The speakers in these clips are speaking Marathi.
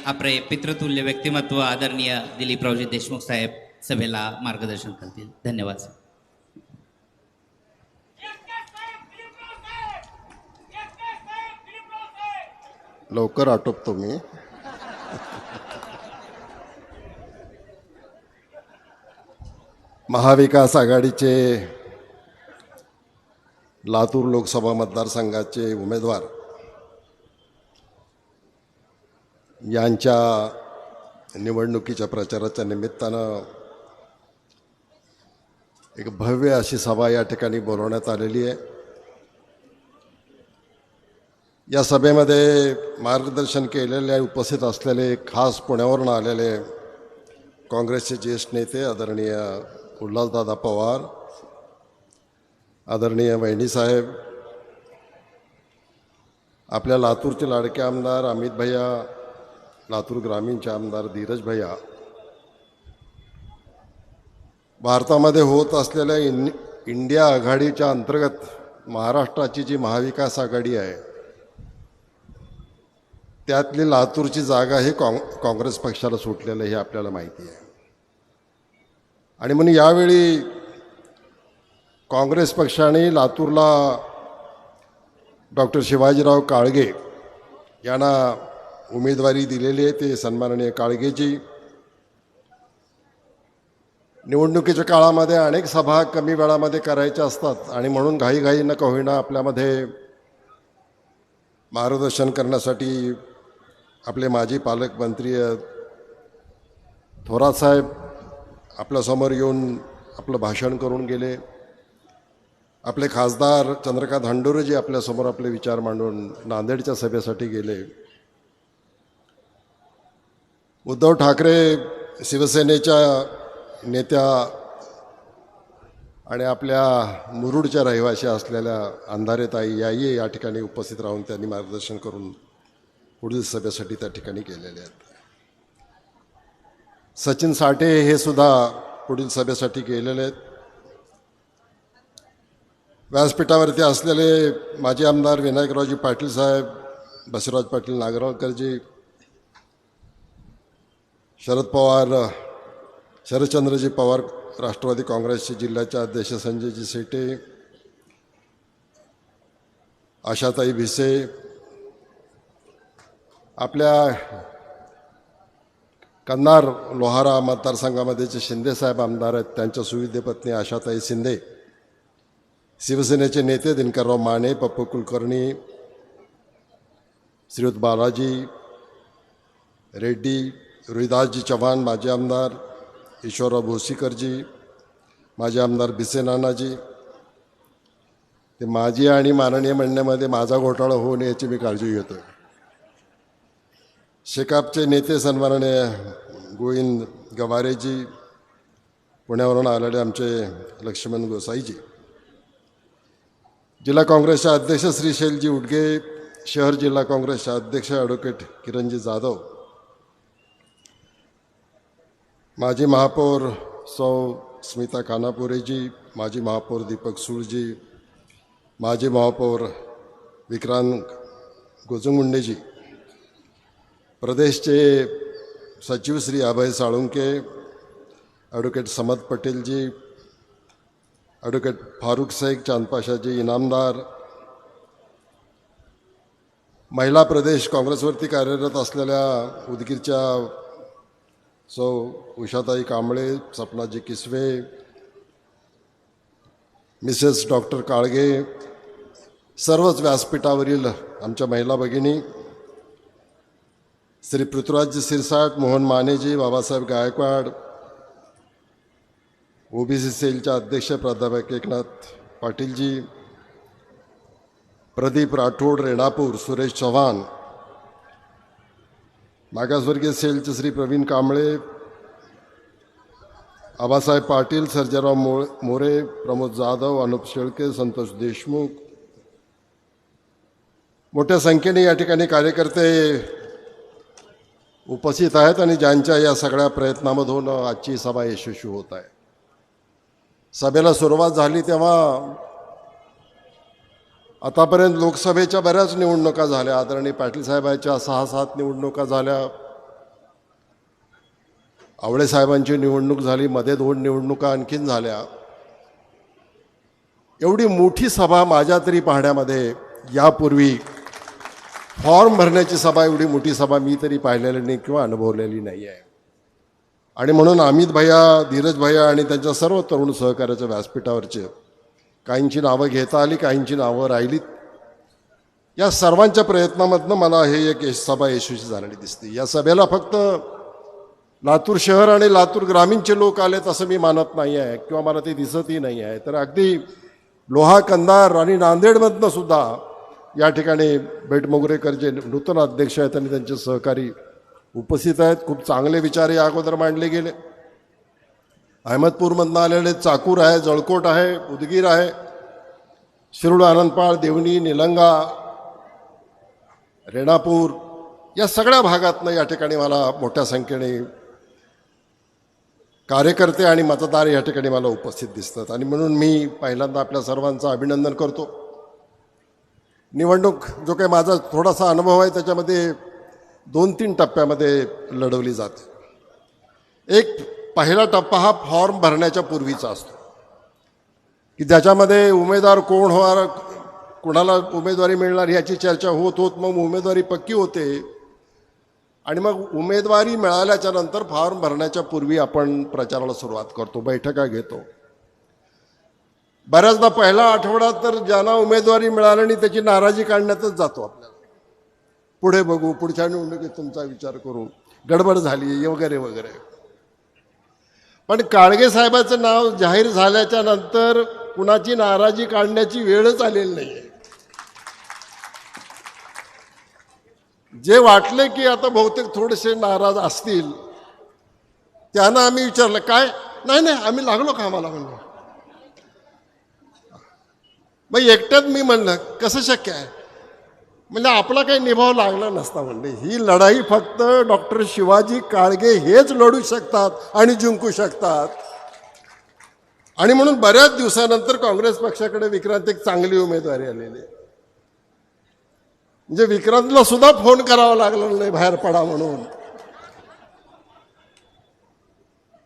आपले पितृतुल्य व्यक्तिमत्व आदरणीय दिलीपरावजी देशमुख साहेब सभेला मार्गदर्शन करतील. धन्यवाद. लवकर आटोपतो मी. महाविकास आघाडीचे लातूर लोकसभा मतदारसंघाचे उमेदवार यांच्या निवडणुकीच्या प्रचाराच्या निमित्तानं एक भव्य अशी सभा या ठिकाणी बोलवण्यात आलेली आहे. या सभेमध्ये मार्गदर्शन केलेले उपस्थित असलेले खास पुण्यावरून आलेले काँग्रेसचे ज्येष्ठ नेते आदरणीय उल्हासदादा पवार, आदरणीय वहिनीसाहेब, आपल्या लातूरचे लाडके आमदार अमित भैया, लातूर ग्रामीणचे आमदार धीरज भैया, भारतामध्ये होत असलेल्या इंडिया आघाडीच्या अंतर्गत महाराष्ट्राची जी महाविकास आघाडी आहे त्यातली लातूरची जागा ही काँग्रेस पक्षाला सुटलेलं हे आपल्याला माहिती आहे. आणि म्हणून यावेळी काँग्रेस पक्षाने लातूरला डॉक्टर शिवाजीराव काळगे यांना उमेदवारी दिलेली आहे. ते सन्माननीय काळगेजी निवडणुकीच्या काळामध्ये अनेक सभा कमी वेळामध्ये करायच्या असतात आणि म्हणून घाईघाईनं का होईना आपल्यामध्ये मार्गदर्शन करण्यासाठी आपले माजी पालकमंत्री थोरात साहेब आपल्यासमोर येऊन आपलं भाषण करून गेले. आपले खासदार चंद्रकांत हंडोरेजी आपल्यासमोर आपले विचार मांडून नांदेडच्या सभेसाठी गेले. उद्धव ठाकरे शिवसेनेच्या नेत्या आणि आपल्या मुरुडच्या रहिवाशी असलेल्या अंधारेताई याही या ठिकाणी उपस्थित राहून त्यांनी मार्गदर्शन करून पुढील सभेसाठी त्या ठिकाणी गेलेले आहेत. सचिन साठे हे सुद्धा पुढील सभेसाठी गेलेले आहेत. व्यासपीठावरती असलेले माजी आमदार विनायकरावजी पाटील साहेब, बसवराज पाटील नागरकरजी, शरद पवार, शरदचंद्रजी पवार राष्ट्रवादी काँग्रेसचे जिल्ह्याचे अध्यक्ष संजयजी सेटे, आशाताई भिसे, आपल्या कन्नार लोहारा मतदारसंघामध्ये जे शिंदेसाहेब आमदार आहेत त्यांच्या सुविधे पत्नी आशाताई शिंदे, शिवसेनेचे नेते दिनकरराव माने, पप्पू कुलकर्णी, श्रीयुत बालाजी रेड्डी, रोहिदासजी चव्हाण माजी आमदार, ईश्वरराव भोसीकरजी माजी आमदार, भिसे नानाजी. ते माजी आणि माननीय म्हणण्यामध्ये माझा घोटाळा होऊ नये याची मी काळजी घेतो. शेकापचे नेते सन्माननीय गोविंद गवारेजी, पुण्यावरून आलेले आमचे लक्ष्मण गोसाईजी, जिल्हा काँग्रेसचे अध्यक्ष श्री शैलजी उडगे, शहर जिल्हा काँग्रेसचे अध्यक्ष ॲडव्होकेट किरणजी जाधव, माजी महापौर सौ स्मिता खानापुरेजी, माजी महापौर दीपक सुळजी, माजी महापौर विक्रांत गोजमुंडेजी, प्रदेशचे सचिव श्री अभय साळुंके, ॲडव्होकेट समद पटेलजी, ॲडव्होकेट फारुख शेख चांदपाशाजी इनामदार, महिला प्रदेश काँग्रेसवरती कार्यरत असलेल्या उदगीरच्या सौ उषाताई कांबळे, सपनाजी किसवे, मिसेस डॉक्टर काळगे, सर्वच व्यासपीठावरील आमच्या महिला भगिनी, श्री पृथ्वीराजजी सिरसाट, मोहन मानेजी, बाबासाहेब गायकवाड, ओबीसी सेलच्या अध्यक्ष प्राध्यापक एकनाथ पाटीलजी, प्रदीप राठोड रेणापूर, सुरेश चव्हाण, मागासवर्गीय सेलचे श्री प्रवीण कांबळे, आबासाहेब पाटील, सर्जेराव मोरे, प्रमोद जाधव, अनुप शेळके, संतोष देशमुख, मोठ्या संख्येने या ठिकाणी कार्यकर्ते उपस्थित आहेत आणि ज्यांच्या या सगळ्या प्रयत्नामधून आजची सभा यशस्वी होत आहे. सभेला सुरुवात झाली तेव्हा आतापर्यंत लोकसभेच्या बऱ्याच निवडणुका झाल्या. आदरणीय पाटील साहेबांच्या 6-7 निवडणुका झाल्या. आवळे साहेबांची निवडणूक झाली, मध्ये 2 निवडणुका आणखीन झाल्या. एवढी मोठी सभा माझ्या तरी पाहण्यामध्ये यापूर्वी फॉर्म भरण्याची सभा, एवढी मोठी सभा मी तरी पाहिलेली नाही किंवा अनुभवलेली नाही आहे. आणि म्हणून अमित भैया, धीरज भैया आणि त्यांच्या सर्व तरुण सहकार्याच्या व्यासपीठावरचे काहींची नावं घेता आली, काहींची नावं राहिलीत. या सर्वांच्या प्रयत्नामधनं मला हे एक सभा यशस्वी झालेली दिसते. या सभेला फक्त लातूर शहर आणि लातूर ग्रामीणचे लोक आलेत असं मी मानत नाही आहे किंवा मला ते दिसतही नाही आहे. तर अगदी लोहा, कंधार आणि नांदेडमधनं सुद्धा या ठिकाणी बेटमोगरेकर जे नूतन अध्यक्ष आहेत आणि त्यांचे सहकारी उपस्थित आहेत. खूप चांगले विचार या अगोदर मांडले गेले. अहमदपूरमधनं आलेले चाकूर आहे, जळकोट आहे, उदगीर आहे, शिरूर, आनंदपाळ, देवणी, निलंगा, रेणापूर या सगळ्या भागातनं या ठिकाणी मला मोठ्या संख्येने कार्यकर्ते आणि मतदार या ठिकाणी मला उपस्थित दिसतात. आणि म्हणून मी पहिल्यांदा आपल्या सर्वांचं अभिनंदन करतो. निवडणूक जो काही माझा थोडासा अनुभव आहे त्याच्यामध्ये 2-3 टप्प्यामध्ये लढवली जाते. एक पहिला टप्पा हा फॉर्म भरण्याच्या पूर्वीचा असतो की ज्याच्यामध्ये उमेदवार कोण होणार, कुणाला उमेदवारी मिळणार याची चर्चा होत होत मग उमेदवारी पक्की होते. आणि मग उमेदवारी मिळाल्याच्या नंतर फॉर्म भरण्याच्या पूर्वी आपण प्रचाराला सुरुवात करतो, बैठका घेतो. बऱ्याचदा पहिला आठवडा तर ज्यांना उमेदवारी मिळाली नाही त्याची नाराजी काढण्यातच जातो. आपल्याला पुढे बघू, पुढच्या निवडणुकीत तुमचा विचार करू, गडबड झाली वगैरे वगैरे. पण काळगे साहेबाचं नाव जाहीर झाल्याच्या नंतर कुणाची नाराजी काढण्याची वेळच आलेली नाही आहे. जे वाटले की आता बहुतेक थोडेसे नाराज असतील त्यांना आम्ही विचारलं, काय नाही नाही आम्ही लागलो कामाला म्हणलं. मग एकट्यात मी म्हणलं कसं शक्य आहे, म्हणजे आपला काही निभाव लागला नसता. म्हणले ही लढाई फक्त डॉक्टर शिवाजी काळगे हेच लढू शकतात आणि जिंकू शकतात. आणि म्हणून बऱ्याच दिवसानंतर काँग्रेस पक्षाकडे विक्रांत एक चांगली उमेदवारी आलेली. म्हणजे विक्रांतला सुद्धा फोन करावा लागला नाही बाहेर पडा म्हणून,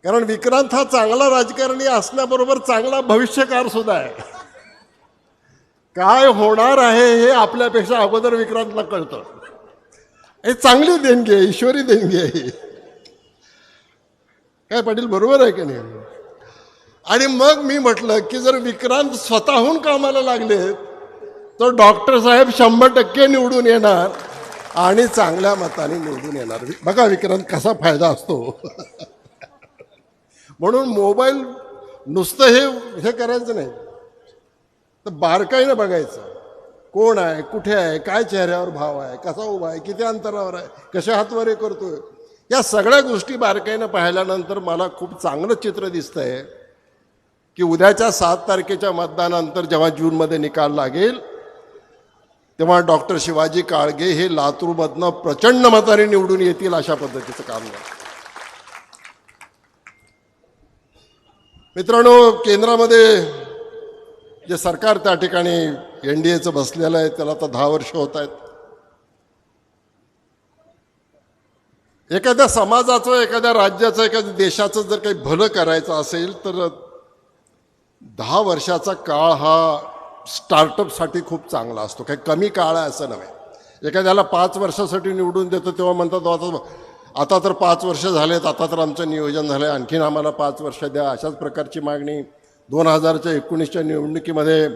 कारण विक्रांत हा चांगला राजकारणी असण्याबरोबर चांगला भविष्यकार सुद्धा आहे. काय होणार आहे हे आपल्यापेक्षा अगोदर विक्रांतला कळतं. हे चांगली देणगी आहे, ईश्वरी देणगी आहे. काय पाटील बरोबर आहे की नाही. आणि मग मी म्हटलं की जर विक्रांत स्वतःहून कामाला लागले तर डॉक्टर साहेब 100% निवडून येणार आणि चांगल्या मताने निवडून येणार. बघा विक्रांत कसा फायदा असतो. म्हणून मोबाईल नुसतं हे करायचं नाही, तर बारकाईनं बघायचं. कोण आहे, कुठे आहे, काय चेहऱ्यावर भाव आहे, कसा उभा आहे, किती अंतरावर आहे, कशा हातवारे करतोय, या सगळ्या गोष्टी बारकाईनं पाहिल्यानंतर मला खूप चांगलं चित्र दिसतंय की उद्याच्या 7 तारखेच्या मतदानानंतर जेव्हा जूनमध्ये निकाल लागेल तेव्हा डॉक्टर शिवाजी काळगे हे लातूरमधनं प्रचंड मताने निवडून येतील अशा पद्धतीचं काम आहे. मित्रांनो, केंद्रामध्ये जे सरकार त्या ठिकाणी NDAचं बसलेलं आहे त्याला आता 10 वर्ष होत आहेत. एखाद्या समाजाचं, एखाद्या राज्याचं, एखाद्या देशाचं जर काही भलं करायचं असेल तर 10 वर्षाचा काळ हा स्टार्टअपसाठी खूप चांगला असतो. काही कमी काळ आहे असं नव्हे. एखाद्याला 5 वर्षासाठी निवडून देतो तेव्हा म्हणतात आता तर 5 वर्ष झालेत, आता तर आमचं नियोजन झालं, आणखीन आम्हाला 5 वर्ष द्या. अशाच प्रकारची मागणी 2019च्या निवडणुकीमध्ये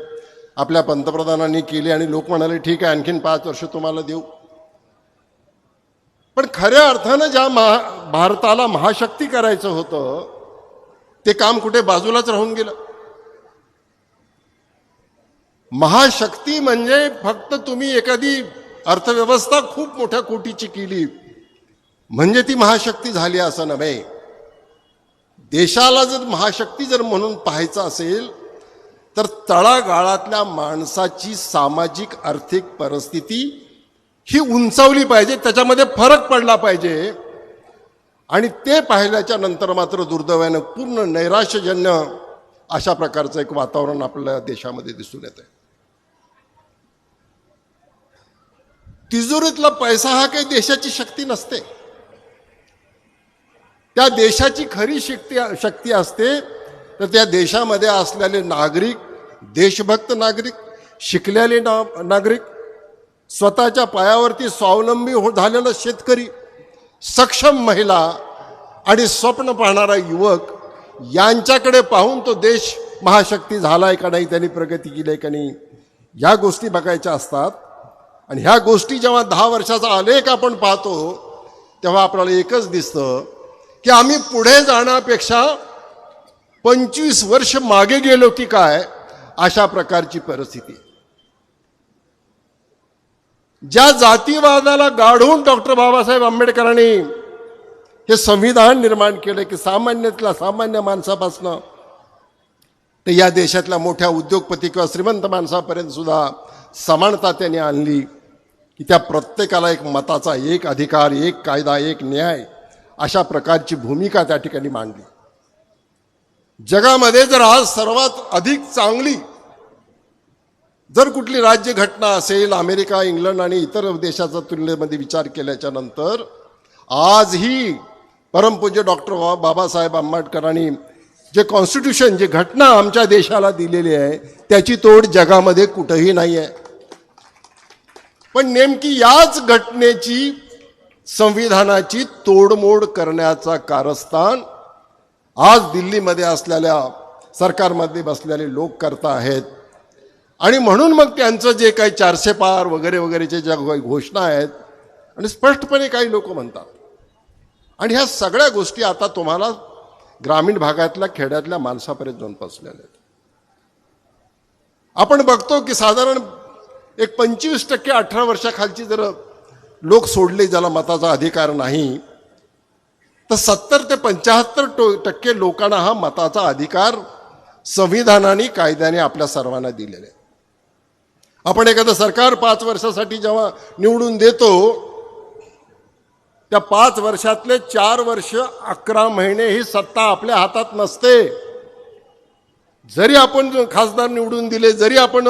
आपल्या पंतप्रधानांनी केली आणि लोक म्हणाले ठीक आहे आणखीन 5 वर्ष तुम्हाला देऊ. पण खऱ्या अर्थानं ज्या भारताला महाशक्ती करायचं होतं ते काम कुठे बाजूलाच राहून गेलं. महाशक्ती म्हणजे फक्त तुम्ही एखादी अर्थव्यवस्था खूप मोठ्या कोटीची केली म्हणजे ती महाशक्ती झाली असं नव्हे. देशाला जर महाशक्ती जर म्हणून पाहायचं असेल तर तळागाळातल्या माणसाची सामाजिक आर्थिक परिस्थिती ही उंचावली पाहिजे, त्याच्यामध्ये फरक पडला पाहिजे. आणि ते पाहिल्याच्या नंतर मात्र दुर्दैवानं पूर्ण नैराश्यजन्य अशा प्रकारचं एक वातावरण आपल्या देशामध्ये दिसून येतंय. तिजोरीतला पैसा हा काही देशाची शक्ती नसते. त्या देशाची खरी शक्ती असते तर त्या देशामध्ये असलेले नागरिक, देशभक्त नागरिक, शिकलेले नागरिक, स्वतःच्या पायावरती स्वावलंबी झालेला शेतकरी, सक्षम महिला आणि स्वप्न पाहणारा युवक यांच्याकडे पाहून तो देश महाशक्ती झालाय का नाही, त्यांनी प्रगती केली आहे का नाही, ह्या गोष्टी बघायच्या असतात. आणि ह्या गोष्टी जेव्हा 10 वर्षाचा आलेख आपण पाहतो तेव्हा आपल्याला एकच दिसतं की आम्ही पुढे जाण्यापेक्षा 25 वर्ष मागे गेलो की काय, अशा प्रकारची परिस्थिती. ज्या जातीवादाला गाढून डॉक्टर बाबासाहेब आंबेडकरांनी हे संविधान निर्माण केलं की सामान्यातल्या सामान्य माणसापासनं ते या देशातल्या मोठ्या उद्योगपती किंवा श्रीमंत माणसापर्यंत सुद्धा समानता त्यांनी आणली की त्या प्रत्येकाला एक मताचा, एक अधिकार, एक कायदा, एक न्याय, अशा प्रकारची भूमिका त्या ठिकाणी मांडली. जगामध्ये जर आज सर्वात अधिक चांगली जर कुठली राज्य घटना असेल, अमेरिका, इंग्लंड आणि इतर देशाच्या तुलनेमध्ये विचार केल्याच्या नंतर आजही परमपूज्य डॉक्टर बाबासाहेब आंबेडकरांनी जे कॉन्स्टिट्यूशन, जे घटना आमच्या देशाला दिलेली आहे त्याची तोड जगामध्ये कुठेही नाही आहे. पण नेमकी याच घटनेची, संविधानाची तोडमोड करण्याचा कारस्थान आज दिल्लीमध्ये असलेल्या सरकारमध्ये बसलेले लोक करत आहेत. आणि म्हणून मग त्यांचं जे काही 400 पार वगैरे वगैरेचे ज्या घोषणा आहेत आणि स्पष्टपणे काही लोक म्हणतात. आणि ह्या सगळ्या गोष्टी आता तुम्हाला ग्रामीण भागातल्या, खेड्यातल्या माणसापर्यंत जाऊन पोचलेल्या आहेत. आपण बघतो की साधारण एक 25% 18 वर्षाखालची जर लोक सोडले ज्याला मताचा अधिकार नाही, तर 70 ते 75% लोकांना हा मताचा अधिकार संविधानाने, कायद्याने आपल्या सर्वांना दिलेला आहे. आपण एखादं सरकार 5 वर्षासाठी जेव्हा निवडून देतो, त्या 5 वर्षातले 4 वर्ष 11 महिने ही सत्ता आपल्या हातात नसते. जरी आपण खासदार निवडून दिले, जरी आपण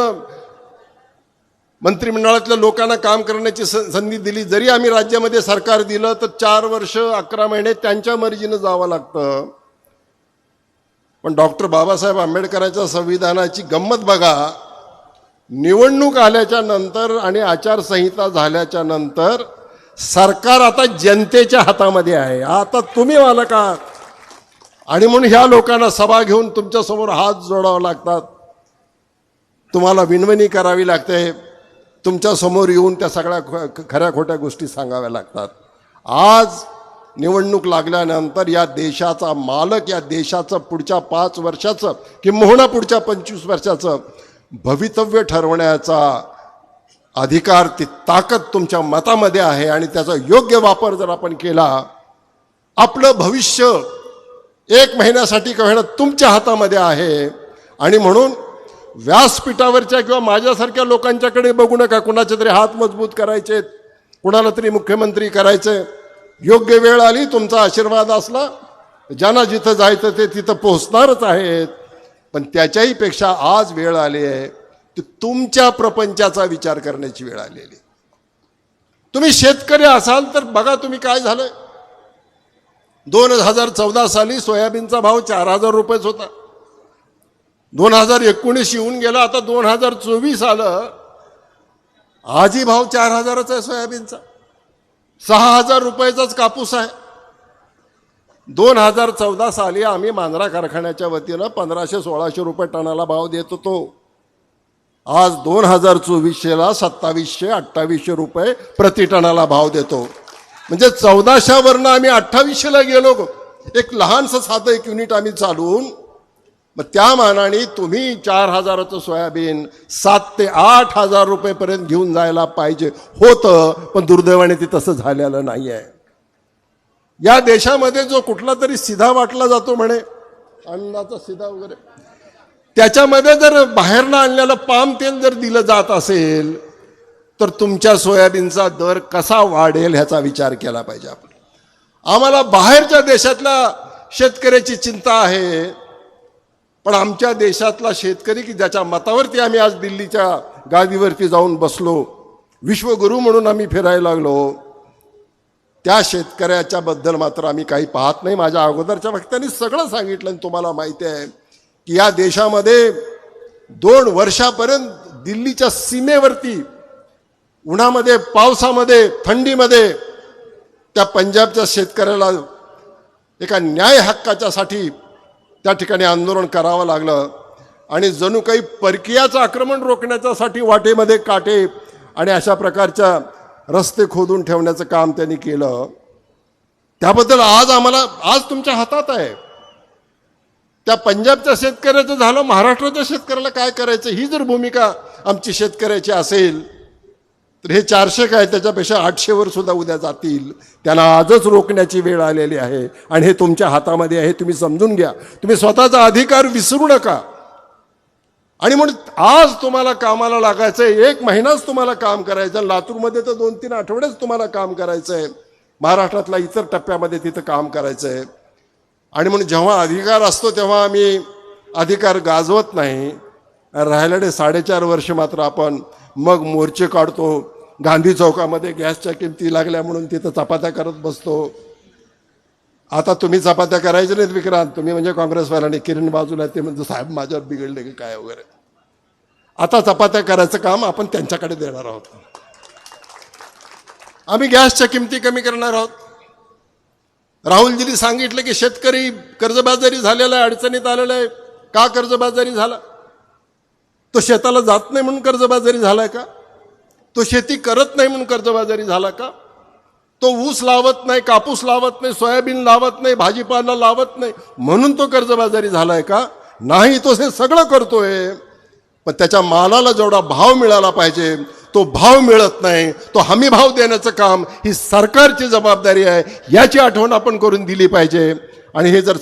मंत्रिमंडळातल्या लोकांना काम करण्याची संधी दिली, जरी आम्ही राज्यामध्ये सरकार दिलं, तर 4 वर्ष 11 महिने त्यांच्या मर्जीनं जावं लागतं. पण डॉक्टर बाबासाहेब आंबेडकरांच्या संविधानाची गंमत बघा. निवडणूक आल्याच्या नंतर आणि आचारसंहिता झाल्याच्या नंतर सरकार आता जनतेच्या हातामध्ये आहे. आता तुम्ही मालक आहात. आणि म्हणून ह्या लोकांना सभा घेऊन तुमच्या समोर हात जोडावे लागतात, तुम्हाला विनवणी करावी लागते, तुमच्या समोर येऊन त्या सगळ्या खऱ्या खोट्या गोष्टी सांगाव्या लागतात. आज निवडणूक लागल्यानंतर या देशाचा मालक, या देशाचं पुढच्या 5 वर्षाचं किंबहुना पुढच्या 25 वर्षाचं भवितव्य ठरवण्याचा अधिकार, ती ताकद तुमच्या मतामध्ये आहे. आणि त्याचा योग्य वापर जर आपण केला, आपलं भविष्य 1 महिन्यासाठी का होईना तुमच्या हातामध्ये आहे. आणि म्हणून व्यासपीठावरच्या किंवा माझ्यासारख्या लोकांच्याकडे बघू नका. कुणाचे तरी हात मजबूत करायचे, कुणाला तरी मुख्यमंत्री करायचे. योग्य वेळ आली, तुमचा आशीर्वाद असला, ज्यांना जिथं जायचं ते तिथं पोहोचणारच आहेत. पण त्याच्याही पेक्षा आज वेळ आली आहे की तुमच्या प्रपंचाचा विचार करण्याची वेळ आलेली. तुम्ही शेतकरी असाल तर बघा तुम्ही काय झालंय. 2014 साली सोयाबीनचा भाव 4000 रुपयेच होता. 2019 येऊन गेला, आता 2024 आलं, आजही भाव 4000च आहे सोयाबीनचा. 6000 रुपयाचाच कापूस आहे. 2014 साली आम्ही मांजरा कारखान्याच्या वतीनं 1500-1600 रुपये टनाला भाव देत होतो. आज 2024ला 2700-2800 रुपये प्रति टनाला भाव देतो. म्हणजे 1400वरनं आम्ही 2800ला गेलो. एक लहानसं साधं एक युनिट आम्ही चालवून. मग त्या मानाने तुम्ही 4000चं सोयाबीन 7 ते 8000 रुपयेपर्यंत घेऊन जायला पाहिजे होतं. पण दुर्दैवाने ते तसं झालेलं नाही आहे. या देशामध्ये जो कुठला तरी सिधा वाटला जातो म्हणे, अन्नाचा सिधा वगैरे, त्याच्यामध्ये जर बाहेरनं आणलेलं पाम तेल जर दिलं जात असेल तर तुमच्या सोयाबीनचा दर कसा वाढेल ह्याचा विचार केला पाहिजे आपण. आम्हाला बाहेरच्या देशातल्या शेतकऱ्याची चिंता आहे, पण आमच्या देशातला शेतकरी की ज्याच्या मतावरती आम्ही आज दिल्लीच्या गादीवरती जाऊन बसलो, विश्वगुरू म्हणून आम्ही फिरायला लागलो, त्या शेतकऱ्याच्या बद्दल मात्र आम्ही काही पाहत नाही. माझ्या अगोदरच्या वक्त्यांनी सगळं सांगितलं आणि तुम्हाला माहिती आहे की या देशामध्ये 2 वर्षापर्यंत दिल्लीच्या सीमेवरती उन्हामध्ये, पावसामध्ये, थंडीमध्ये त्या पंजाबच्या शेतकऱ्याला एका न्याय हक्काच्यासाठी त्या ठिकाणी आंदोलन करावं लागलं आणि जणू काही परकीयाचं आक्रमण रोखण्याच्यासाठी वाटेमध्ये काटे आणि अशा प्रकारच्या रस्ते खोदून ठेवण्याचं काम त्यांनी केलं. त्याबद्दल आज तुमच्या हातात आहे. त्या पंजाबच्या शेतकऱ्याचं झालं, महाराष्ट्राच्या शेतकऱ्याला काय करायचं ही जर भूमिका आमची शेतकऱ्याची असेल तर हे 400 काय त्याच्यापेक्षा 800 वर सुद्धा उद्या जातील. त्यांना आजच रोखण्याची वेळ आलेली आहे आणि हे तुमच्या हातामध्ये आहे. तुम्ही समजून घ्या. तुम्ही स्वतःचा अधिकार विसरू नका. आणि म्हणून आज तुम्हाला कामाला लागायचंय. 1 महिनाच तुम्हाला काम करायचं. लातूरमध्ये तर 2-3 आठवडेच तुम्हाला काम करायचंय. महाराष्ट्रातल्या इतर टप्प्यामध्ये तिथं काम करायचंय. आणि म्हणून जेव्हा अधिकार असतो तेव्हा आम्ही अधिकार गाजवत नाही. राहिलेले 4.5 वर्ष मात्र आपण मग मोर्चे काढतो. गांधी चौकामध्ये गॅसच्या किमती लागल्या म्हणून तिथं चपात्या करत बसतो. आता तुम्ही चपात्या करायच्या नाहीत विक्रांत, तुम्ही म्हणजे काँग्रेसवाल्यांनी. किरण बाजूला ते म्हणजे साहेब माझ्यावर बिघडले की काय वगैरे. आता चपात्या करायचं काम आपण त्यांच्याकडे देणार आहोत. आम्ही गॅसच्या किमती कमी करणार आहोत. राहुलजींनी सांगितलं की शेतकरी कर्जबाजारी झालेला आहे, अडचणीत आलेला आहे. का कर्जबाजारी झाला? तो शेताला जात नाही म्हणून कर्जबाजारी झालाय का? तो शेती करत नाही म्हणून कर्जबाजारी झाला का? तो ऊस लावत नाही, कापूस लावत नाही, सोयाबीन लावत नाही, भाजीपाला लावत नाही म्हणून तो कर्जबाजारी झालाय का? नाही. तो हे सगळं करतोय पण त्याच्या मालाला जेवढा भाव मिळाला पाहिजे तो भाव मिळत नाही. तो हमी भाव देण्याचं काम ही सरकारची जबाबदारी आहे. याची आठवण आपण करून दिली पाहिजे. आणि हे जर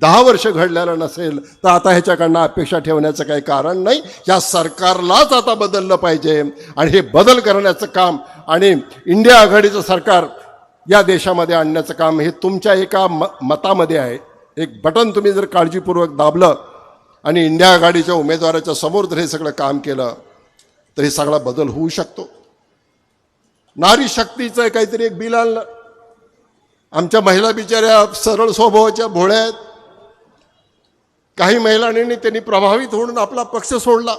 10 वर्ष घडलेलं नसेल तर आता ह्याच्याकडनं अपेक्षा ठेवण्याचं काही कारण नाही. या सरकारलाच आता बदललं पाहिजे आणि हे बदल करण्याचं काम आणि इंडिया आघाडीचं सरकार या देशामध्ये आणण्याचं काम हे तुमच्या एका मतामध्ये आहे. एक बटन तुम्ही जर काळजीपूर्वक दाबलं आणि इंडिया आघाडीच्या उमेदवाराच्या समोर जर हे सगळं काम केलं तर हे सगळा बदल होऊ शकतो. नारी शक्तीचं काहीतरी एक बिल आणलं. आमच्या महिला बिचाऱ्या सरळ स्वभावाच्या भोळ्या आहेत. काही महिलांनी त्यांनी प्रभावित होऊन आपला पक्ष सोडला.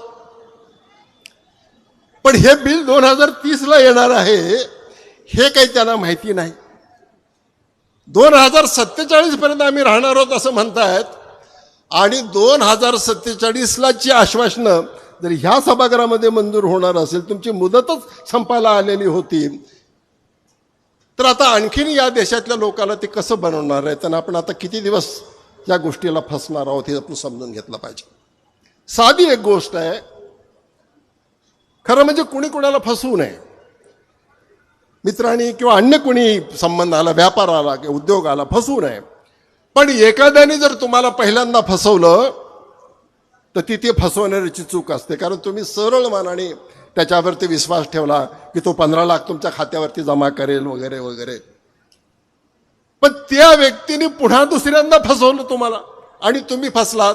पण हे बिल 2030ला येणार आहे हे काही त्यांना माहिती नाही. 2047 पर्यंत आम्ही राहणार आहोत असं म्हणतायत आणि 2047ची आश्वासनं जर ह्या सभागृहामध्ये मंजूर होणार असेल, तुमची मुदतच संपायला आलेली होती, तर आता आणखीन या देशातल्या लोकांना ते कसं बनवणार आहे? त्यांना आपण आता किती दिवस या गोष्टीला फसणार आहोत हे आपण समजून घेतलं पाहिजे. साधी एक गोष्ट आहे. खरं म्हणजे कुणी कुणाला फसवू नये. मित्रांनी किंवा अन्य कुणी संबंधाला, व्यापाराला किंवा उद्योगाला फसवू नये. पण एखाद्याने जर तुम्हाला पहिल्यांदा फसवलं तर ती फसवणाऱ्याची चूक असते. कारण तुम्ही सरळ मनाने त्याच्यावरती विश्वास ठेवला की तो 15 लाख तुमच्या खात्यावरती जमा करेल वगैरे वगैरे. पण त्या व्यक्तीने पुन्हा दुसऱ्यांदा फसवलं तुम्हाला आणि तुम्ही फसलात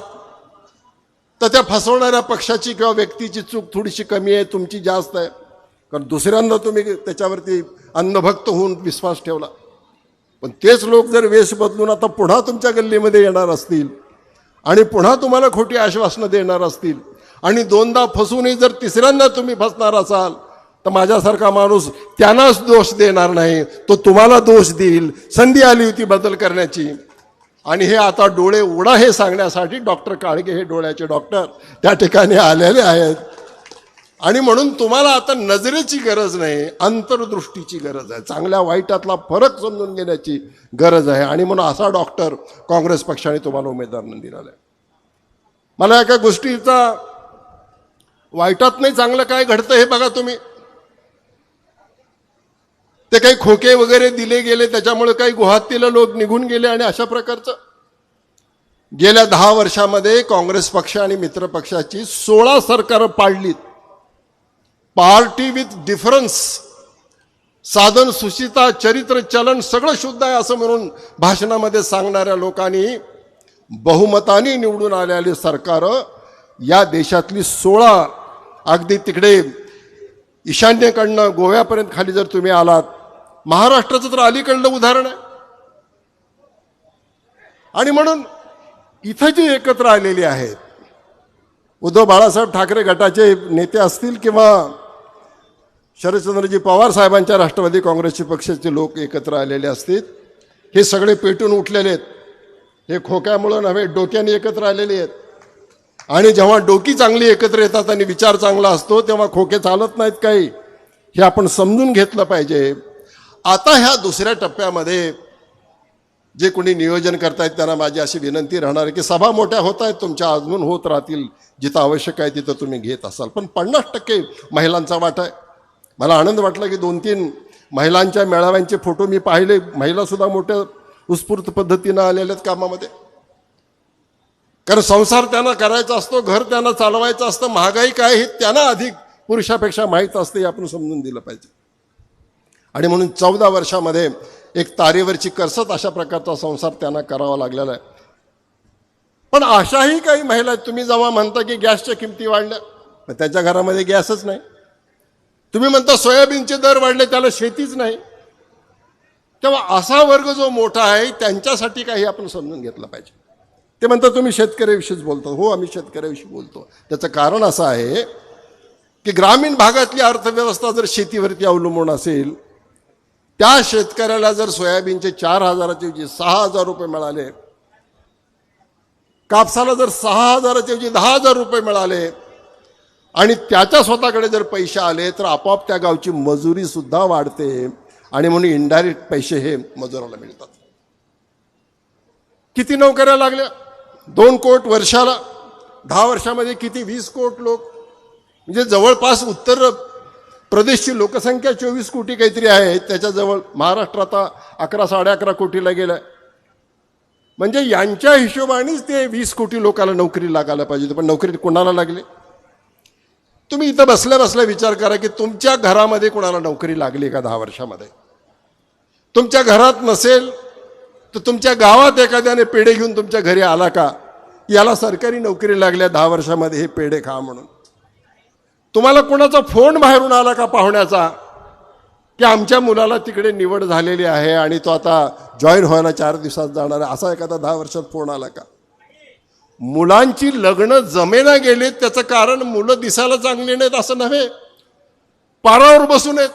तर त्या फसवणाऱ्या पक्षाची किंवा व्यक्तीची चूक थोडीशी कमी आहे, तुमची जास्त आहे. कारण दुसऱ्यांदा तुम्ही त्याच्यावरती अंधभक्त होऊन विश्वास ठेवला. पण तेच लोक जर वेश बदलून आता पुन्हा तुमच्या गल्लीमध्ये येणार असतील आणि पुन्हा तुम्हाला खोटी आश्वासनं देणार असतील आणि 2दा फसूनही जर 3ऱ्यांदा तुम्ही फसणार असाल तर माझ्यासारखा माणूस त्यांनाच दोष देणार नाही, तो तुम्हाला दोष देईल. संधी आली होती बदल करण्याची आणि हे आता डोळे उघडा हे सांगण्यासाठी डॉक्टर काळगे हे डोळ्याचे डॉक्टर त्या ठिकाणी आलेले आहेत. आणि म्हणून तुम्हाला आता नजरेची गरज नाही, अंतर्दृष्टीची गरज आहे. चांगल्या वाईटातला फरक समजून घेण्याची गरज आहे. आणि म्हणून असा डॉक्टर काँग्रेस पक्षाने तुम्हाला उमेदवार दिलेला आहे. मला एका गोष्टीचा वाईटात नाही चांगलं काय घडतं हे बघा तुम्ही. ते काही खोके वगैरे दिले गेले त्याच्यामुळे काही गुहातीला लोक निघून गेले आणि अशा प्रकारचं. गेल्या 10 वर्षामध्ये काँग्रेस पक्ष आणि मित्र पक्षाची 16 सरकारं पाडलीत. पार्टी विथ डिफरन्स, साधन सुशिता, चरित्र चलन सगळं शुद्ध आहे असं म्हणून भाषणामध्ये सांगणाऱ्या लोकांनी बहुमताने निवडून आलेली सरकारं या देशातली 16, अगदी तिकडे ईशान्येकडनं गोव्यापर्यंत खाली जर तुम्ही आलात महाराष्ट्राचं तर अलीकडलं उदाहरण आहे. आणि म्हणून इथं जी एकत्र आलेली आहेत, उद्धव बाळासाहेब ठाकरे गटाचे नेते असतील किंवा शरदचंद्रजी पवार साहेबांच्या राष्ट्रवादी काँग्रेसचे पक्षाचे लोक एकत्र आलेले असतील, हे सगळे पेटून उठलेले आहेत. हे खोक्यामुळं नव्हे, डोक्याने एकत्र आलेले आहेत. आणि जेव्हा डोकी चांगली एकत्र येतात आणि विचार चांगला असतो तेव्हा खोके चालत नाहीत काही, हे आपण समजून घेतलं पाहिजे. आता ह्या दुसऱ्या टप्प्यामध्ये जे कोणी नियोजन करतायत त्यांना माझी अशी विनंती राहणार आहे की सभा मोठ्या होत आहेत तुमच्या, अजून होत राहतील, जिथं आवश्यक आहे तिथं तुम्ही घेत असाल, पण 50% महिलांचा वाटा आहे. मला आनंद वाटला की 2-3 महिलांच्या मेळाव्यांचे फोटो मी पाहिले. महिलासुद्धा मोठ्या उत्स्फूर्त पद्धतीनं आलेल्या आहेत कामामध्ये. कारण संसार त्यांना करायचा असतो, घर त्यांना चालवायचं असतं, महागाई काय हे त्यांना अधिक पुरुषापेक्षा माहीत असते, हे आपण समजून दिलं पाहिजे. आणि म्हणून 14 वर्षामध्ये एक तारेवरची करसत अशा प्रकारचा संसार त्यांना करावा लागलेला आहे. पण अशाही काही महिला आहेत, तुम्ही जेव्हा म्हणता की गॅसच्या किमती वाढल्या, पण त्याच्या घरामध्ये गॅसच नाही. तुम्ही म्हणता सोयाबीनचे दर वाढले, त्याला शेतीच नाही. तेव्हा असा वर्ग जो मोठा आहे त्यांच्यासाठी काही आपण समजून घेतलं पाहिजे. ते म्हणतात तुम्ही शेतकऱ्याविषयीच बोलतो. हो, आम्ही शेतकऱ्याविषयी बोलतो. त्याचं कारण असं आहे की ग्रामीण भागातली अर्थव्यवस्था जर शेतीवरती अवलंबून असेल, त्या शेतकऱ्याला जर सोयाबीनचे 4,000चे ऐवजी 6,000 रुपये मिळाले, कापसाला जर 6,000चे ऐवजी 10,000 रुपये मिळाले आणि त्याच्या स्वतःकडे जर पैसे आले तर आपोआप त्या गावची मजुरी सुद्धा वाढते. आणि म्हणून इनडायरेक्ट पैसे हे मजुराला मिळतात. किती नोकऱ्या लागल्या? 2 कोट वर्षाला. 10 वर्षामध्ये किती? 20 कोट लोक. म्हणजे जवळपास उत्तर प्रदेशची लोकसंख्या 24 कोटी काहीतरी आहे, त्याच्याजवळ महाराष्ट्र आता 11-11.5 कोटीला गेलाय. म्हणजे यांच्या हिशोबानेच ते 20 कोटी लोकांना नोकरी लागायला पाहिजे. पण नोकरी कोणाला लागली? तुम्ही इथं बसल्या बसल्या विचार करा की तुमच्या घरामध्ये कोणाला नोकरी लागली का 10 वर्षामध्ये? तुमच्या घरात नसेल तर तुमच्या गावात एखाद्याने पेढे घेऊन तुमच्या घरी आला का, याला सरकारी नोकरी लागल्या 10 वर्षामध्ये, हे पेढे खा म्हणून? तुम्हाला कोणाचा फोन बाहेरून आला का पाहुण्याचा की आमच्या मुलाला तिकडे निवड झालेली आहे आणि तो आता जॉईन व्हायला 4 दिवसात जाणार आहे, असा एखादा 10 वर्षात फोन आला का? मुलांची लग्न जमेना गेलेत त्याचं कारण मुलं दिसायला चांगली नाहीत असं नव्हे, पारावर बसून आहेत,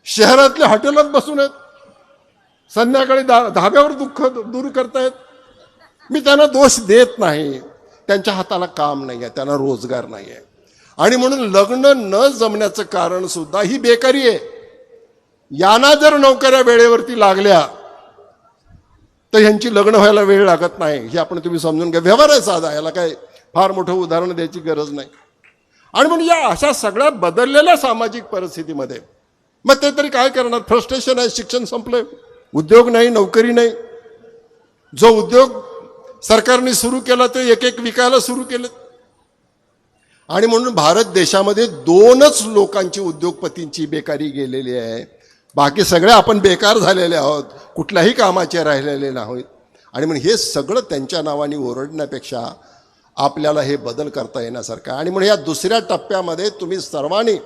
शहरातल्या हॉटेलात बसून आहेत, संध्याकाळी धाब्यावर दुःख दूर करतायत. मी त्यांना दोष देत नाही, त्यांच्या हाताला काम नाही आहे, त्यांना रोजगार नाही आहे. आणि म्हणून लग्न न जमण्याचं कारण सुद्धा ही बेकारी आहे. यांना जर नोकऱ्या वेळेवरती लागल्या तर ह्यांची लग्न व्हायला वेळ लागत नाही, हे आपण तुम्ही समजून घ्या. व्यवहार आहे साधा, याला काय फार मोठं उदाहरण द्यायची गरज नाही. आणि म्हणून या अशा सगळ्या बदललेल्या सामाजिक परिस्थितीमध्ये मग ते तरी काय करणार? फ्रस्ट्रेशन आहे, शिक्षण संपलंय, उद्योग नाही, नोकरी नाही. जो उद्योग सरकारने सुरू केला ते एक विकायला सुरू केले. आणि म्हणून भारत देशामध्ये 2च लोकांची, उद्योगपतींची बेकारी गेलेली आहे. बाकी सगळे आपण बेकार झालेले आहोत, कुठल्याही कामाचे राहिलेले नाहीत. आणि म्हणून हे सगळं त्यांच्या नावाने ओरडण्यापेक्षा आपल्याला हे बदल करता येण्यासारखं. आणि म्हणून या दुसऱ्या टप्प्यामध्ये तुम्ही सर्वांनी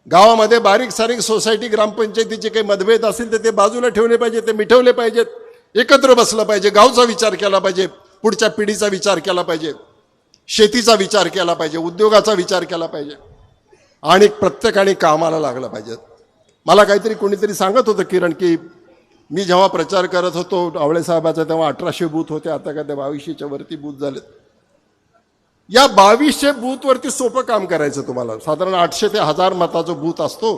गावामध्ये बारीक सारीक सोसायटी, ग्रामपंचायतीचे काही मतभेद असतील तर ते बाजूला ठेवले पाहिजे, ते मिटवले पाहिजेत. एकत्र बसलं पाहिजे, गावचा विचार केला पाहिजे, पुढच्या पिढीचा विचार केला पाहिजे, शेतीचा विचार केला पाहिजे, उद्योगाचा विचार केला पाहिजे आणि प्रत्येकाने कामाला लागलं पाहिजे. मला काहीतरी कोणीतरी सांगत होतं किरण की मी जेव्हा प्रचार करत होतो आवळे साहेबाचा तेव्हा 1800 बूथ होते, आता का त्या 2200च्या वरती बूथ झालेत. या 2200 बूथवरती सोपं काम करायचं तुम्हाला. साधारण 800 ते 1000 मताचा बूथ असतो.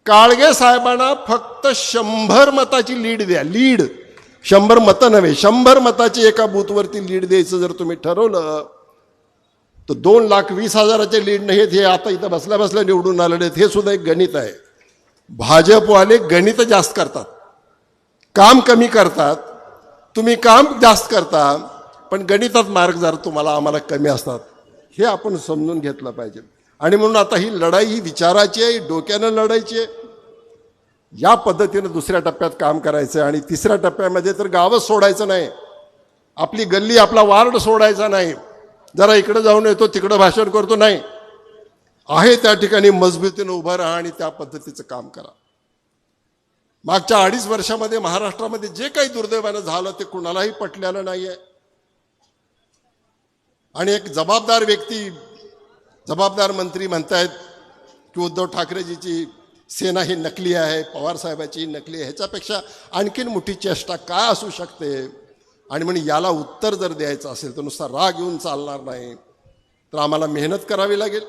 काळगे साहेबांना फक्त 100 मताची लीड द्या. लीड 100 मतं नव्हे, 100 मताची एका बूथवरती लीड द्यायचं जर तुम्ही ठरवलं तर 2,20,000चे लीड नाहीत. हे आता इथं बसल्या बसल्या निवडून आलेले आहेत. हे सुद्धा एक गणित आहे. भाजपवाले गणित जास्त करतात, काम कमी करतात. तुम्ही काम जास्त करता पण गणितात मार्क जर तुम्हाला आम्हाला कमी असतात, हे आपण समजून घेतलं पाहिजे. आणि म्हणून आता ही लढाई ही विचाराची आहे, डोक्यानं लढायची आहे. या पद्धतीनं दुसऱ्या टप्प्यात काम करायचं आहे. आणि तिसऱ्या टप्प्यामध्ये तर गावच सोडायचं नाही, आपली गल्ली, आपला वार्ड सोडायचा नाही. जरा इकडे जाऊन येतो, तिकडं भाषण करतो, नाही, आहे त्या ठिकाणी मजबूतीनं उभं राहा आणि त्या पद्धतीचं काम करा. मागच्या 2.5 वर्षामध्ये महाराष्ट्रामध्ये जे काही दुर्दैवानं झालं ते कुणालाही पटलेलं नाहीये. आणि एक जबाबदार व्यक्ती, जबाबदार मंत्री म्हणतायत की उद्धव ठाकरेजीची सेना ही नकली आहे, पवार साहेबाची नकली आहे. ह्याच्यापेक्षा आणखीन मोठी चेष्टा काय असू शकते. आणि म्हणून याला उत्तर जर द्यायचं असेल तर नुसता राग येऊन चालणार नाही, तर आम्हाला मेहनत करावी लागेल,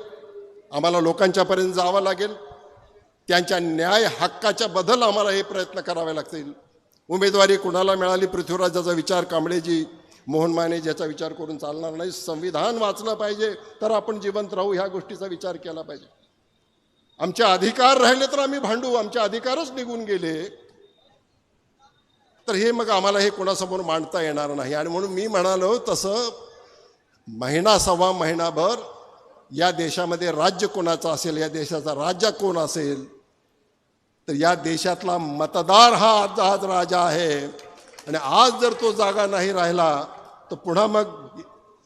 आम्हाला लोकांच्यापर्यंत जावं लागेल, त्यांच्या न्याय हक्काच्या बदल आम्हाला हे प्रयत्न करावे लागतील. उमेदवारी कुणाला मिळाली, पृथ्वीराजाचा विचार कांबळेजी, मोहन माने ज्याचा विचार करून चालणार नाही. संविधान वाचलं पाहिजे तर आपण जिवंत राहू, ह्या गोष्टीचा विचार केला पाहिजे. आमचे अधिकार राहिले तर आम्ही भांडू, आमचे अधिकारच निघून गेले तर हे मग आम्हाला हे कोणासमोर मांडता येणार नाही. आणि म्हणून मी म्हणालो तसं महिना सव्वा महिनाभर या देशामध्ये राज्य कोणाचं असेल, या देशाचा राजा कोण असेल, तर या देशातला मतदार हा आज राजा आहे. आणि आज जर तो जागा नाही राहिला तर पुन्हा मग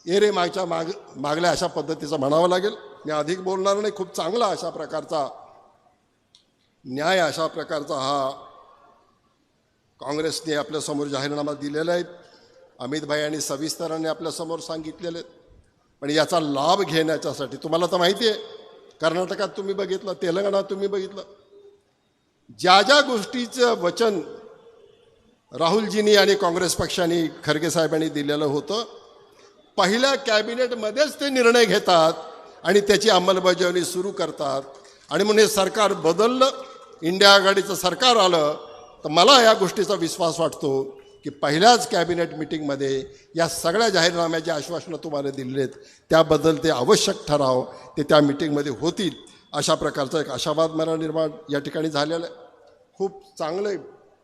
एरे मागल्या अशा पद्धतीचं म्हणावं लागेल. मी अधिक बोलणार नाही. खूप चांगला अशा प्रकारचा न्याय, अशा प्रकारचा हा काँग्रेसने आपल्यासमोर जाहीरनामा दिलेला आहे. अमित भाई यांनी सविस्तराने आपल्यासमोर सांगितलेले आहेत. पण याचा लाभ घेण्याच्यासाठी तुम्हाला तर माहिती आहे, कर्नाटकात तुम्ही बघितलं, तेलंगणात तुम्ही बघितलं, ज्या ज्या गोष्टीचं वचन राहुलजींनी आणि काँग्रेस पक्षाने, खरगे साहेबांनी दिलेलं होतं, पहिल्या कॅबिनेटमध्येच ते निर्णय घेतात आणि त्याची अंमलबजावणी सुरू करतात. आणि म्हणून हे सरकार बदललं, इंडिया आघाडीचं सरकार आलं, तर मला या गोष्टीचा विश्वास वाटतो की पहिल्याच कॅबिनेट मिटिंगमध्ये या सगळ्या जाहीरनाम्याची आश्वासनं तुम्हाला दिलेली आहेत त्याबद्दल ते आवश्यक ठराव ते त्या मिटिंगमध्ये होतील. अशा प्रकारचा एक आशावाद मला निर्माण या ठिकाणी झालेला आहे. खूप चांगले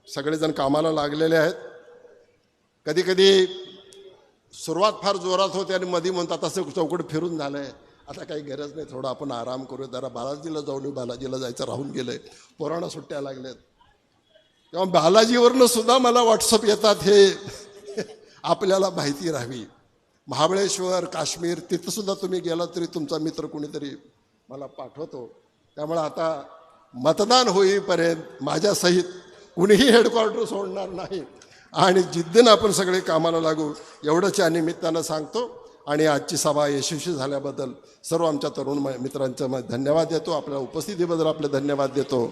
सगळेजण कामाला लागलेले आहेत. कधी कधी सुरुवात फार जोरात होते आणि मध्ये म्हणतात असं चौकट फिरून झालं आहे, आता काही गरज नाही, थोडा आपण आराम करू, जरा बालाजीला जाऊन, बालाजीला जायचं राहून गेलं आहे, पोरांना सुट्ट्या लागल्यात. तेव्हा बालाजीवरनं सुद्धा मला व्हॉट्सअप येतात, हे आपल्याला माहिती राहावी. महाबळेश्वर, काश्मीर, तिथं सुद्धा तुम्ही गेला तरी तुमचा मित्र कुणीतरी मला पाठवतो. त्यामुळे आता मतदान होईपर्यंत माझ्यासहित कुणीही हेडक्वार्टर सोडणार नाही आणि जिद्दीनं आपण सगळे कामाला लागू, एवढंच या निमित्तानं सांगतो. आणि आजची सभा यशस्वी झाल्याबद्दल सर्व आमच्या तरुण मित्रांचं धन्यवाद देतो, आपल्या उपस्थितीबद्दल आपले धन्यवाद देतो.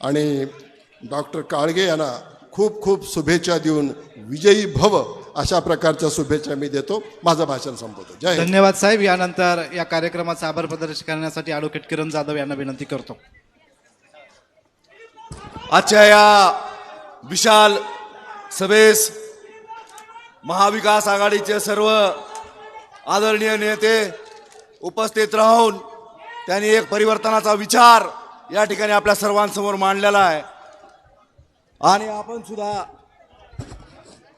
आणि डॉक्टर काळगे यांना खूप खूप शुभेच्छा देऊन विजयी भव अशा प्रकारच्या शुभेच्छा मी देतो. माझं भाषण संपवतो. जय हिंद. धन्यवाद साहेब. यानंतर या कार्यक्रमाचा आभार प्रदर्शन करण्यासाठी ॲडव्होकेट किरण जाधव यांना विनंती करतो. आजच्या या विशाल सभेस महाविकास आघाडीचे सर्व आदरणीय नेते उपस्थित राहून त्यांनी एक परिवर्तनाचा विचार या ठिकाणी आपल्या सर्वांसमोर मांडलेला आहे. आणि आपण सुद्धा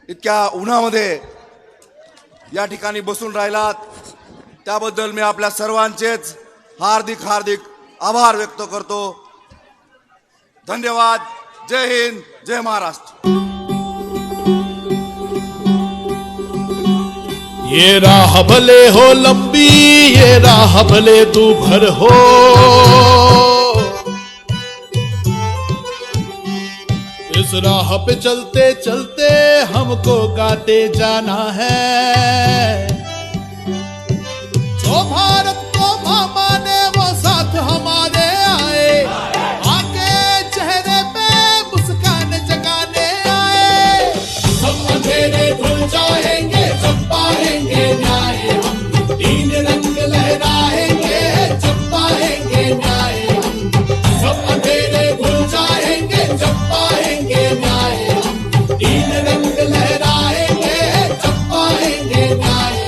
इतक्या उन्हामध्ये या ठिकाणी बसून राहिलात त्याबद्दल मी आपल्या सर्वांचेच हार्दिक हार्दिक आभार व्यक्त करतो. धन्यवाद. जय हिंद, जय महाराष्ट्र. ये राह भले हो लंबी, ये राह भले दूभर हो, इस राह पे चलते चलते हमको गाते जाना है. जो भारत को मां माने वो साथ हमारे आए, आके चेहरे पे मुस्कान जगाने आए. हम अंधेरे धुल जाएंगे जब पाएंगे न्याय, हम तीन रंग लहराएंगे जब पाएंगे न्याय. हम सब अंधेरे धुल जाएंगे जब पाएंगे न्याय, हम तीन रंग लहराएंगे जब पाएंगे न्याय.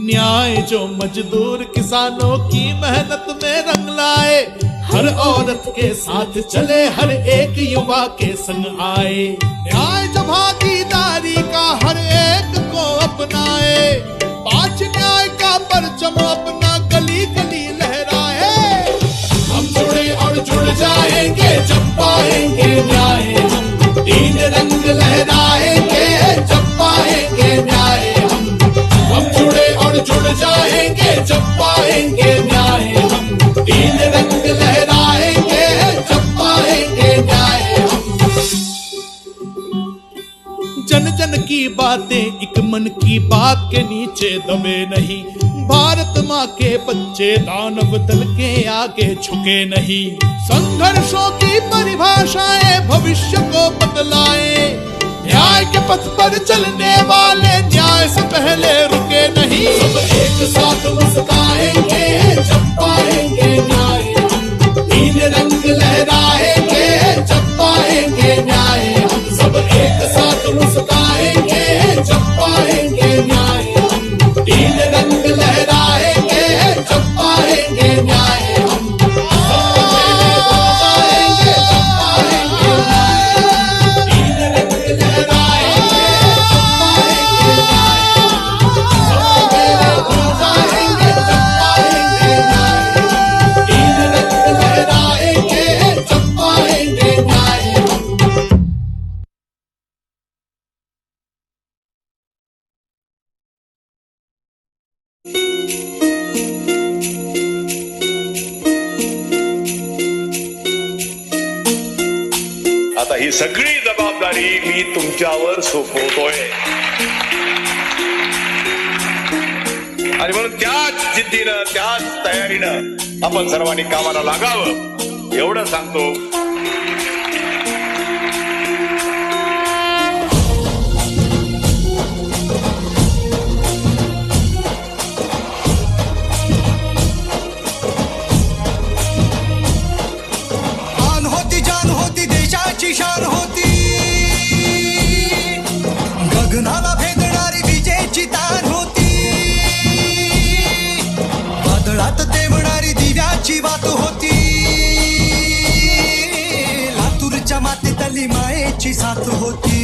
न्याय जो मजदूर किसानों की मेहनत में रंग लाए, हर औरत के साथ चले, हर एक युवा के संग आए. न्याय जो भागीदारी का हर एक को अपनाए, 5 न्याय का परचम अपना गली गली लहराए. हम जुड़े और जुड़ जाएंगे जब पाएंगे न्याय, हम 3 रंग लहराएंगे जब पाएंगे न्याय. हम जुड़े और जुड़ जाएंगे जब पाएंगे न्याय, हम 3 रंग लहराएंगे की बातें एक मन की बात के नीचे दबे नहीं। भारत माँ के बच्चे दानव दल के आगे झुके नहीं। संघर्षों की परिभाषाएं भविष्य को बदलाए, न्याय के पथ पर चलने वाले न्याय से पहले रुके नहीं। सब एक साथ मुस्काएंगे जब पाएंगे न्याय, तीन रंग लहराएंगे जब पाएंगे न्याय। हम सब एक साथ मुस्काएंगे जब पाएंगे न्याय, तीन रंग लहराएंगे जब पाएंगे न्याय। हम सबसे पहले बचाएंगे जब पाएंगे न्याय, तीन रंग लहराएंगे जब पाएंगे न्याय। सबसे पहले बचाएंगे जब पाएंगे न्याय, तीन रंग लहराएंगे जब पाएंगे न्याय। आता ही सगळी जबाबदारी मी तुमच्यावर सोपवतोय आणि म्हणून त्याच जिद्दीनं त्याच तयारीनं आपण सर्वांनी कामाला लागावं एवढं सांगतो। जान होती देशाची शान होती, गगनाला भेदणारी विजेची तान होती, वादळात तेवणारी दिव्याची वात होती, लातूरच्या मातीतली मायेची साथ होती।